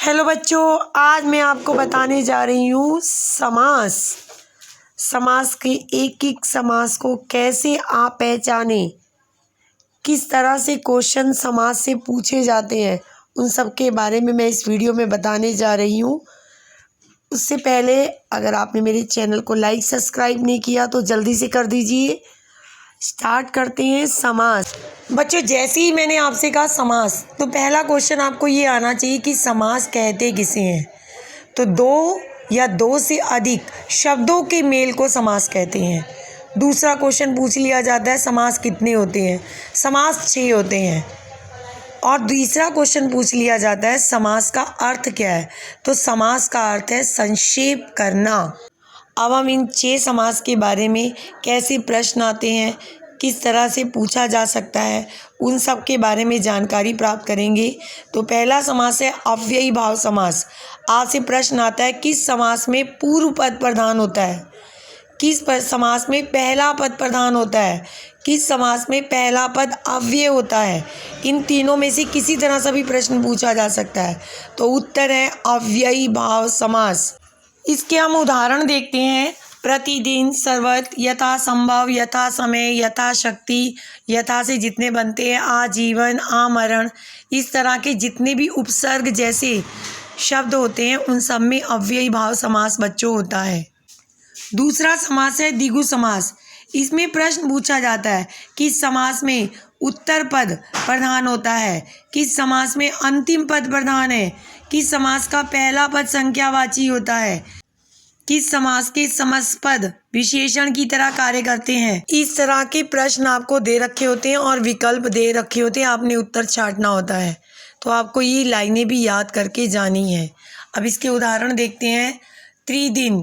Hello बच्चों, आज मैं आपको बताने जा रही हूँ समास। समास के एक एक समास को कैसे आप पहचानें, किस तरह से क्वेश्चन समास से पूछे जाते हैं, उन सब के बारे में मैं इस वीडियो में बताने जा रही हूँ। उससे पहले अगर आपने मेरे चैनल को लाइक सब्सक्राइब नहीं किया तो जल्दी से कर दीजिए। स्टार्ट करते हैं समास। बच्चों, जैसे ही मैंने आपसे कहा समास, तो पहला क्वेश्चन आपको ये आना चाहिए कि समास कहते किसे हैं। तो दो या दो से अधिक शब्दों के मेल को समास कहते हैं। दूसरा क्वेश्चन पूछ लिया जाता है समास कितने होते हैं। समास 6 होते हैं। और तीसरा क्वेश्चन पूछ लिया जाता है समास का अर्थ क्या है। तो समास का अर्थ है संक्षेप करना। अब हम इन 6 समास के बारे में कैसे प्रश्न आते हैं, किस तरह से पूछा जा सकता है, उन सब के बारे में जानकारी प्राप्त करेंगे। तो पहला समास है अव्ययी भाव समास। आपसे प्रश्न आता है किस समास में पूर्व पद प्रधान होता है, किस समास में पहला पद प्रधान होता है, किस समास में पहला पद अव्यय होता है। इन तीनों में से किसी तरह से भी प्रश्न पूछा जा सकता है। तो उत्तर है अव्ययी भाव समास। इसके हम उदाहरण देखते हैं। प्रतिदिन, सर्वत्र, यथा संभव, यथा समय, यथा शक्ति, यथा से जितने बनते हैं, आजीवन, आमरण, इस तरह के जितने भी उपसर्ग जैसे शब्द होते हैं उन सब में अव्ययी भाव समास बच्चों होता है। दूसरा समास है द्विगु समास। इसमें प्रश्न पूछा जाता है किस समास में उत्तर पद प्रधान होता है, किस समास में अंतिम पद प्रधान है, किस समास का पहला पद संख्यावाची होता है, किस समास के समासपद विशेषण की तरह कार्य करते हैं। इस तरह के प्रश्न आपको दे रखे होते हैं और विकल्प दे रखे होते हैं, आपने उत्तर छांटना होता है। तो आपको ये लाइनें भी याद करके जानी है। अब इसके उदाहरण देखते हैं। त्रिदिन,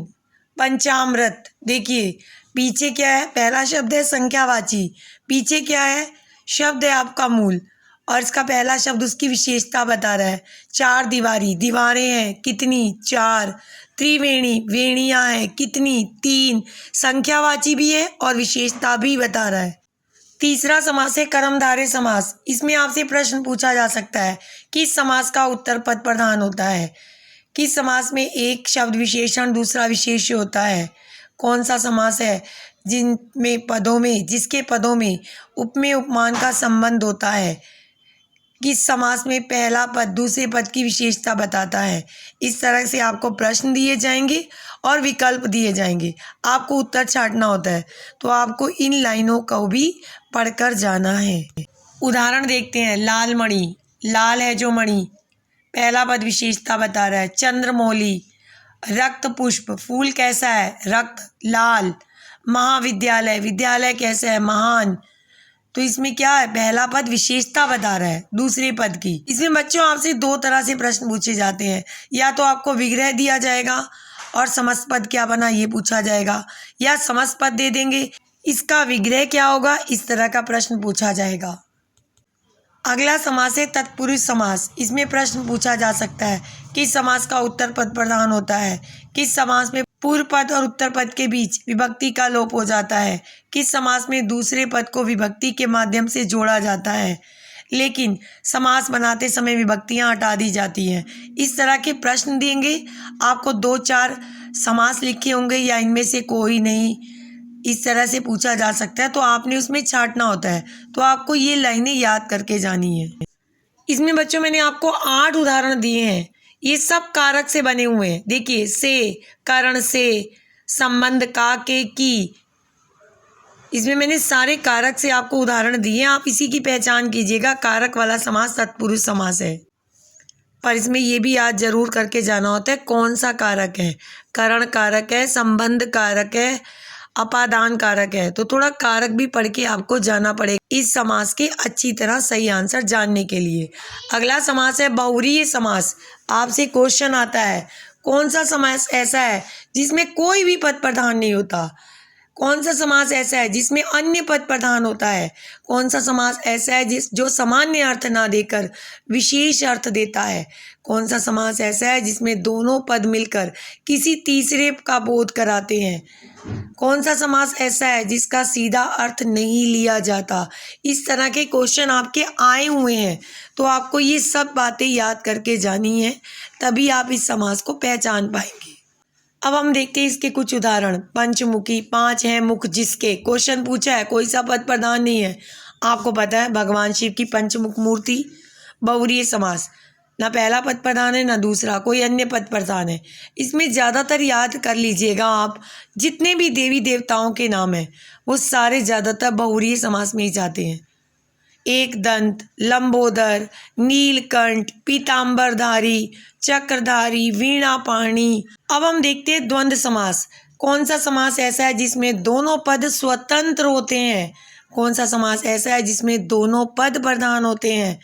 पंचामृत। देखिए पीछे क्या है, पहला शब्द है संख्यावाची, पीछे क्या है, शब्द है आपका मूल, और इसका पहला शब्द उसकी विशेषता बता रहा है। चार दीवारी, दीवारें हैं कितनी, 4। त्रिवेणी, वेणियाँ हैं कितनी, 3। संख्यावाची भी है और विशेषता भी बता रहा है। तीसरा समास है कर्मधारय समास। इसमें आपसे प्रश्न पूछा जा सकता है किस समास का उत्तर पद प्रधान होता है, किस समास में एक शब्द विशेषण दूसरा विशेष्य होता है, कौन सा समास है जिसके पदों में उपमेय उपमान का संबंध होता है, किस समास में पहला पद दूसरे पद की विशेषता बताता है। इस तरह से आपको प्रश्न दिए जाएंगे और विकल्प दिए जाएंगे, आपको उत्तर छांटना होता है। तो आपको इन लाइनों को भी पढ़कर जाना है। उदाहरण देखते हैं। लाल मणि, लाल है जो मणि, पहला पद विशेषता बता रहा है। चंद्रमौली, रक्त पुष्प, फूल कैसा है, रक्त, लाल। महाविद्यालय, विद्यालय कैसा है, महान। तो इसमें क्या है, पहला पद विशेषता बता रहा है दूसरे पद की। इसमें बच्चों आपसे 2 तरह से प्रश्न पूछे जाते हैं। या तो आपको विग्रह दिया जाएगा और समासपद क्या बना ये पूछा जाएगा, या समासपद दे देंगे, इसका विग्रह क्या होगा, इस तरह का प्रश्न पूछा जाएगा। अगला समास है तत्पुरुष समास। इसमें प्रश्न पूछा जा सकता है किस समास का उत्तर पद प्रधान होता है, किस समास में पूर्व पद और उत्तर पद के बीच विभक्ति का लोप हो जाता है, किस समास में दूसरे पद को विभक्ति के माध्यम से जोड़ा जाता है लेकिन समास बनाते समय विभक्तियां हटा दी जाती हैं। इस तरह के प्रश्न देंगे। आपको 2-4 समास लिखे होंगे या इनमें से कोई नहीं, इस तरह से पूछा जा सकता है। तो आपने उसमें छांटना होता है। तो आपको ये लाइनें याद करके जानी है। इसमें बच्चों मैंने आपको 8 उदाहरण दिए हैं। ये सब कारक से बने हुए हैं। देखिए, से, कारण से, संबंध का, के, की, इसमें मैंने सारे कारक से आपको उदाहरण दिए हैं। आप इसी की पहचान कीजिएगा। कारक वाला समास तत्पुरुष समास है। पर इसमें ये भी याद जरूर करके जाना होता है कौन सा कारक है। करण कारक है, संबंध कारक है, अपादान कारक है। तो थोड़ा कारक भी पढ़ के आपको जाना पड़ेगा इस समास के अच्छी तरह सही आंसर जानने के लिए। अगला समास है बहुव्रीहि समास। आपसे क्वेश्चन आता है कौन सा समास ऐसा है जिसमें कोई भी पद प्रधान नहीं होता, कौन सा समास ऐसा है जिसमें अन्य पद प्रधान होता है? कौन सा समास ऐसा है जो सामान्य अर्थ ना देकर विशेष अर्थ देता है? कौन सा समास ऐसा है जिसमें दोनों पद मिलकर किसी तीसरे का बोध कराते हैं? कौन सा समास ऐसा है जिसका सीधा अर्थ नहीं लिया जाता? इस तरह के क्वेश्चन आपके आए हुए हैं, तो आपको ये सब बातें याद करके जानी है, तभी आप इस समास को पहचान पाएंगे। अब हम देखते हैं इसके कुछ उदाहरण। पंचमुखी, 5 हैं मुख जिसके। क्वेश्चन पूछा है, कोई सा पद प्रधान नहीं है। आपको पता है भगवान शिव की पंचमुख मूर्ति। बहुव्रीहि समास, ना पहला पद प्रधान है ना दूसरा, कोई अन्य पद प्रधान है। इसमें ज़्यादातर याद कर लीजिएगा आप, जितने भी देवी देवताओं के नाम हैं वो सारे ज़्यादातर बहुव्रीहि समास में ही जाते हैं। एक दंत, लंबोदर, नीलकंठ, पीतांबरधारी, चक्रधारी, वीणापाणी। अब हम देखते हैं द्वंद्व समास। कौन सा समास ऐसा है जिसमें दोनों पद स्वतंत्र होते हैं? कौन सा समास ऐसा है जिसमें दोनों पद प्रधान होते हैं?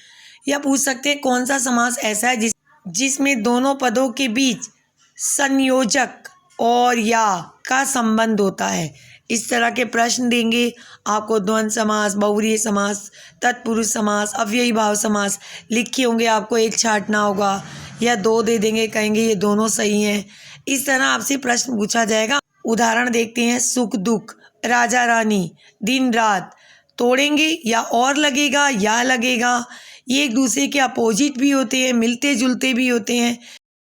या पूछ सकते हैं कौन सा समास ऐसा है जिसमें दोनों पदों के बीच संयोजक और या का संबंध होता है? इस तरह के प्रश्न देंगे आपको। द्वंद्व समास, बहुव्रीहि समास, तत्पुरुष समास, अव्ययी भाव समास लिखे होंगे, आपको एक छांटना होगा या 2 दे देंगे, कहेंगे ये दोनों सही हैं। इस तरह आपसे प्रश्न पूछा जाएगा। उदाहरण देखते हैं। सुख दुख, राजा रानी, दिन रात। तोड़ेंगे या और लगेगा या लगेगा, ये एक दूसरे के अपोजिट भी होते हैं, मिलते जुलते भी होते हैं।